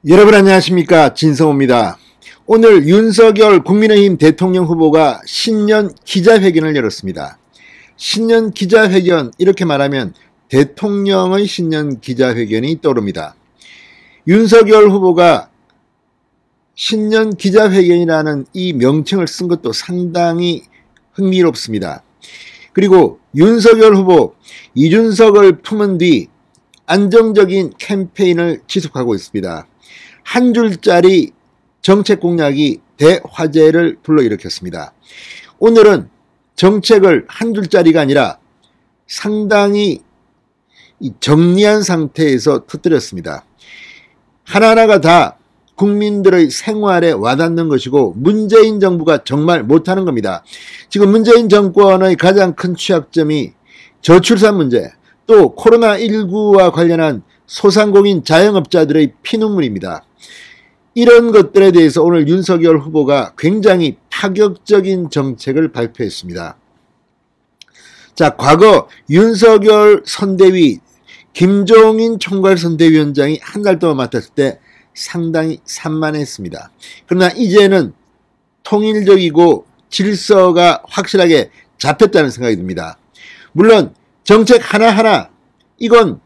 여러분 안녕하십니까, 진성호입니다. 오늘 윤석열 국민의힘 대통령 후보가 신년 기자회견을 열었습니다. 신년 기자회견, 이렇게 말하면 대통령의 신년 기자회견이 떠오릅니다. 윤석열 후보가 신년 기자회견이라는 이 명칭을 쓴 것도 상당히 흥미롭습니다. 그리고 윤석열 후보 이준석을 품은 뒤 안정적인 캠페인을 지속하고 있습니다. 한 줄짜리 정책 공약이 대화제를 불러일으켰습니다. 오늘은 정책을 한 줄짜리가 아니라 상당히 정리한 상태에서 터뜨렸습니다. 하나하나가 다 국민들의 생활에 와닿는 것이고 문재인 정부가 정말 못하는 겁니다. 지금 문재인 정권의 가장 큰 취약점이 저출산 문제, 또 코로나19와 관련한 소상공인 자영업자들의 피눈물입니다. 이런 것들에 대해서 오늘 윤석열 후보가 굉장히 파격적인 정책을 발표했습니다. 자, 과거 윤석열 선대위, 김종인 총괄선대위원장이 한 달 동안 맡았을 때 상당히 산만했습니다. 그러나 이제는 통일적이고 질서가 확실하게 잡혔다는 생각이 듭니다. 물론 정책 하나하나 이건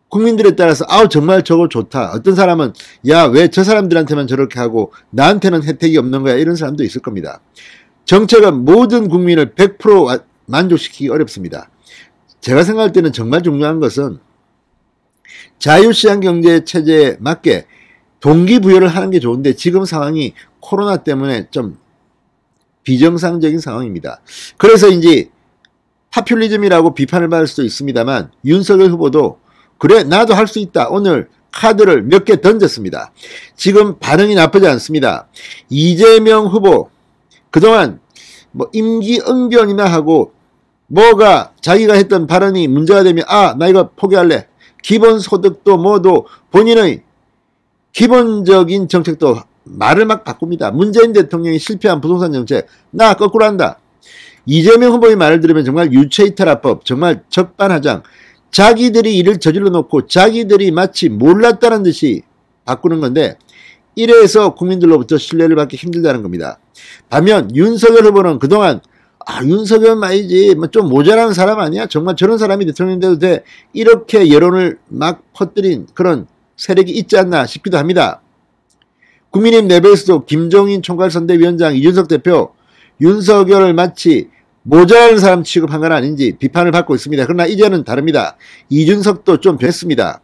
국민들에 따라서 정말 저거 좋다. 어떤 사람은 야, 왜 저 사람들한테만 저렇게 하고 나한테는 혜택이 없는 거야, 이런 사람도 있을 겁니다. 정책은 모든 국민을 100% 만족시키기 어렵습니다. 제가 생각할 때는 정말 중요한 것은 자유시장 경제 체제에 맞게 동기부여를 하는 게 좋은데 지금 상황이 코로나 때문에 좀 비정상적인 상황입니다. 그래서인지 파퓰리즘이라고 비판을 받을 수도 있습니다만 윤석열 후보도 그래, 나도 할 수 있다. 오늘 카드를 몇 개 던졌습니다. 지금 반응이 나쁘지 않습니다. 이재명 후보 그동안 임기 응변이나 하고 뭐가 자기가 했던 발언이 문제가 되면 나 이거 포기할래. 기본소득도 뭐도 본인의 기본적인 정책도 말을 막 바꿉니다. 문재인 대통령이 실패한 부동산 정책 나 거꾸로 한다. 이재명 후보의 말을 들으면 정말 유체이탈화법, 정말 적반하장, 자기들이 일을 저질러 놓고 자기들이 마치 몰랐다는 듯이 바꾸는 건데 이래서 국민들로부터 신뢰를 받기 힘들다는 겁니다. 반면 윤석열 후보는 그동안 윤석열 말이지 좀 모자라는 사람 아니야? 정말 저런 사람이 대통령 돼도 돼? 이렇게 여론을 막 퍼뜨린 그런 세력이 있지 않나 싶기도 합니다. 국민의힘 내부에서도 김종인 총괄선대위원장, 이준석 대표 윤석열을 마치 모자라는 사람 취급한 건 아닌지 비판을 받고 있습니다. 그러나 이제는 다릅니다. 이준석도 좀 됐습니다.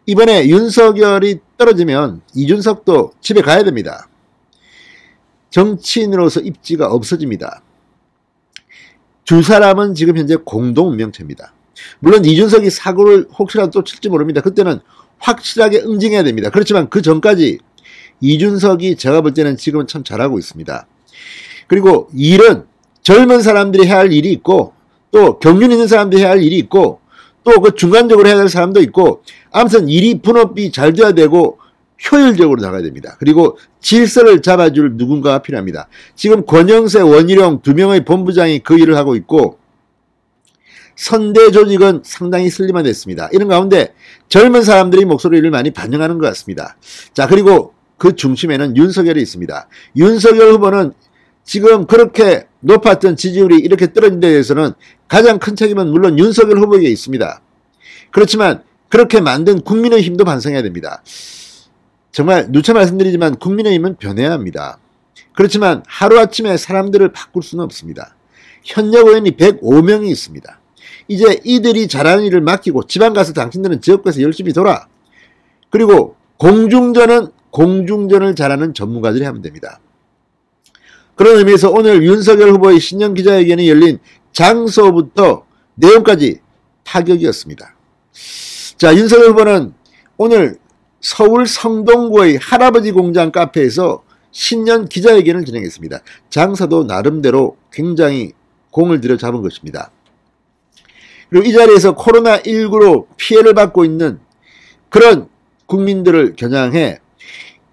이번에 윤석열이 떨어지면 이준석도 집에 가야 됩니다. 정치인으로서 입지가 없어집니다. 두 사람은 지금 현재 공동 운명체입니다. 물론 이준석이 사고를 혹시라도 또 칠지 모릅니다. 그때는 확실하게 응징해야 됩니다. 그렇지만 그 전까지 이준석이 제가 볼 때는 지금은 참 잘하고 있습니다. 그리고 일은 젊은 사람들이 해야 할 일이 있고 또 경륜 있는 사람들이 해야 할 일이 있고 또 그 중간적으로 해야 할 사람도 있고 아무튼 일이 분업이 잘 돼야 되고 효율적으로 나가야 됩니다. 그리고 질서를 잡아줄 누군가가 필요합니다. 지금 권영세, 원희룡 두 명의 본부장이 그 일을 하고 있고 선대 조직은 상당히 슬림화됐습니다. 이런 가운데 젊은 사람들이 목소리를 많이 반영하는 것 같습니다. 자, 그리고 그 중심에는 윤석열이 있습니다. 윤석열 후보는 지금 그렇게 높았던 지지율이 이렇게 떨어진 데 대해서는 가장 큰 책임은 물론 윤석열 후보에게 있습니다. 그렇지만 그렇게 만든 국민의힘도 반성해야 됩니다. 정말 누차 말씀드리지만 국민의힘은 변해야 합니다. 그렇지만 하루아침에 사람들을 바꿀 수는 없습니다. 현역 의원이 105명이 있습니다. 이제 이들이 잘하는 일을 맡기고 지방 가서 당신들은 지역구에서 열심히 돌아. 그리고 공중전을 잘하는 전문가들이 하면 됩니다. 그런 의미에서 오늘 윤석열 후보의 신년 기자회견이 열린 장소부터 내용까지 파격이었습니다. 자, 윤석열 후보는 오늘 서울 성동구의 할아버지 공장 카페에서 신년 기자회견을 진행했습니다. 장사도 나름대로 굉장히 공을 들여 잡은 것입니다. 그리고 이 자리에서 코로나19로 피해를 받고 있는 그런 국민들을 겨냥해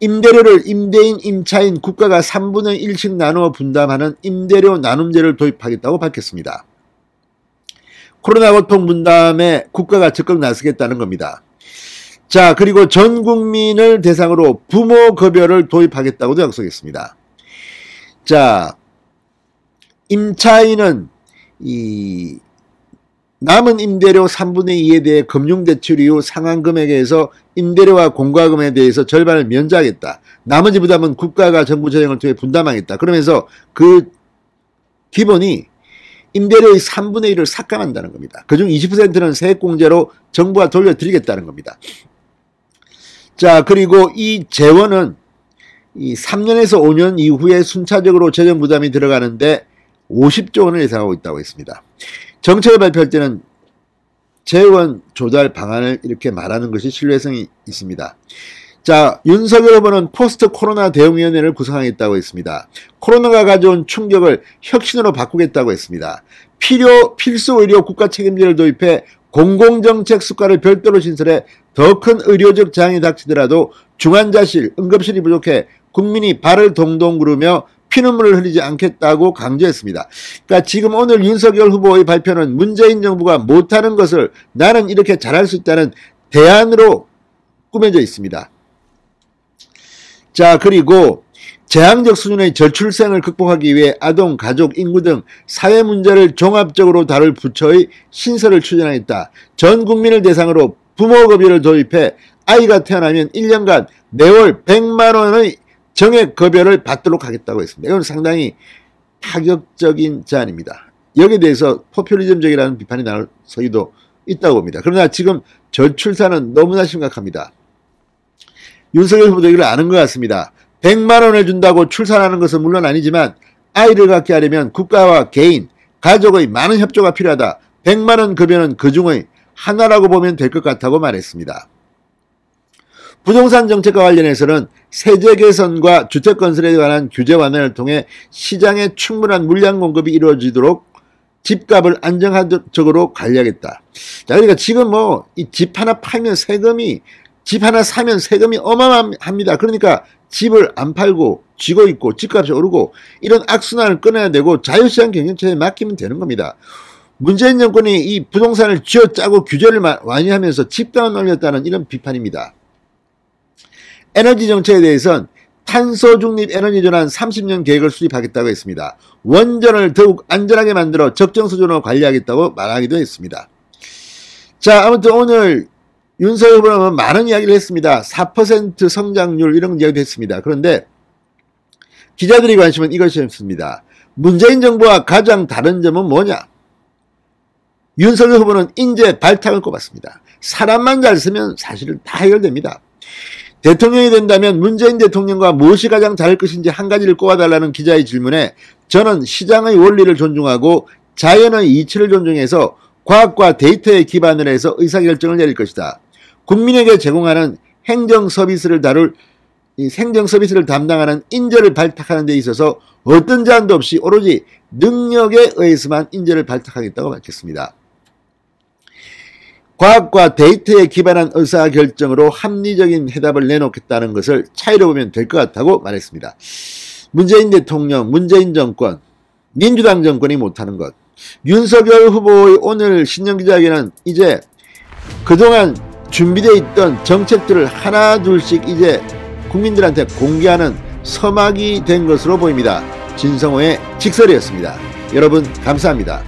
임대료를 임대인, 임차인, 국가가 3분의 1씩 나누어 분담하는 임대료 나눔제를 도입하겠다고 밝혔습니다. 코로나 고통 분담에 국가가 적극 나서겠다는 겁니다. 자, 그리고 전 국민을 대상으로 부모급여를 도입하겠다고도 약속했습니다. 자, 임차인은 이 남은 임대료 3분의 2에 대해 금융대출 이후 상환금액에서 임대료와 공과금에 대해서 절반을 면제하겠다. 나머지 부담은 국가가 정부 재정을 통해 분담하겠다. 그러면서 그 기본이 임대료의 3분의 1을 삭감한다는 겁니다. 그중 20%는 세액공제로 정부가 돌려드리겠다는 겁니다. 자, 그리고 이 재원은 이 3년에서 5년 이후에 순차적으로 재정 부담이 들어가는데 50조 원을 예상하고 있다고 했습니다. 정책을 발표할 때는 재원 조달 방안을 이렇게 말하는 것이 신뢰성이 있습니다. 자, 윤석열 후보는 포스트 코로나 대응위원회를 구성하겠다고 했습니다. 코로나가 가져온 충격을 혁신으로 바꾸겠다고 했습니다. 필수 의료 국가 책임제를 도입해 공공정책 수가를 별도로 신설해 더 큰 의료적 장애 닥치더라도 중환자실, 응급실이 부족해 국민이 발을 동동 구르며 피눈물을 흘리지 않겠다고 강조했습니다. 그러니까 지금 오늘 윤석열 후보의 발표는 문재인 정부가 못하는 것을 나는 이렇게 잘할 수 있다는 대안으로 꾸며져 있습니다. 자, 그리고 재앙적 수준의 저출생을 극복하기 위해 아동, 가족, 인구 등 사회 문제를 종합적으로 다룰 부처의 신설을 추진하겠다. 전 국민을 대상으로 부모급여를 도입해 아이가 태어나면 1년간 매월 100만 원의 정액급여를 받도록 하겠다고 했습니다. 이건 상당히 파격적인 제안입니다. 여기에 대해서 포퓰리즘적이라는 비판이 나올 소리도 있다고 봅니다. 그러나 지금 저출산은 너무나 심각합니다. 윤석열 후보도 이걸 아는 것 같습니다. 100만 원을 준다고 출산하는 것은 물론 아니지만 아이를 갖게 하려면 국가와 개인, 가족의 많은 협조가 필요하다. 100만 원 급여는 그중의 하나라고 보면 될 것 같다고 말했습니다. 부동산 정책과 관련해서는 세제 개선과 주택 건설에 관한 규제 완화를 통해 시장에 충분한 물량 공급이 이루어지도록 집값을 안정적으로 관리하겠다. 자, 그러니까 지금 뭐 이 집 하나 팔면 세금이, 집 하나 사면 세금이 어마어마합니다. 그러니까 집을 안 팔고 쥐고 있고 집값이 오르고 이런 악순환을 끊어야 되고 자유시장 경쟁체에 맡기면 되는 겁니다. 문재인 정권이 이 부동산을 쥐어짜고 규제를 많이 하면서 집값을 올렸다는 이런 비판입니다. 에너지 정책에 대해서는 탄소 중립 에너지 전환 30년 계획을 수립하겠다고 했습니다. 원전을 더욱 안전하게 만들어 적정 수준으로 관리하겠다고 말하기도 했습니다. 자, 아무튼 오늘 윤석열 후보는 많은 이야기를 했습니다. 4% 성장률 이런 이야기도 했습니다. 그런데 기자들이 관심은 이것이었습니다. 문재인 정부와 가장 다른 점은 뭐냐? 윤석열 후보는 인재 발탁을 꼽았습니다. 사람만 잘 쓰면 사실은 다 해결됩니다. 대통령이 된다면 문재인 대통령과 무엇이 가장 다를 것인지 한 가지를 꼽아달라는 기자의 질문에 저는 시장의 원리를 존중하고 자연의 이치를 존중해서 과학과 데이터에 기반을 해서 의사결정을 내릴 것이다. 국민에게 제공하는 행정 서비스를 담당하는 인재를 발탁하는 데 있어서 어떤 제한도 없이 오로지 능력에 의해서만 인재를 발탁하겠다고 밝혔습니다. 과학과 데이터에 기반한 의사결정으로 합리적인 해답을 내놓겠다는 것을 차이로 보면 될 것 같다고 말했습니다. 문재인 대통령, 문재인 정권, 민주당 정권이 못하는 것. 윤석열 후보의 오늘 신년기자회견은 이제 그동안 준비되어 있던 정책들을 하나 둘씩 이제 국민들한테 공개하는 서막이 된 것으로 보입니다. 진성호의 직설이었습니다. 여러분 감사합니다.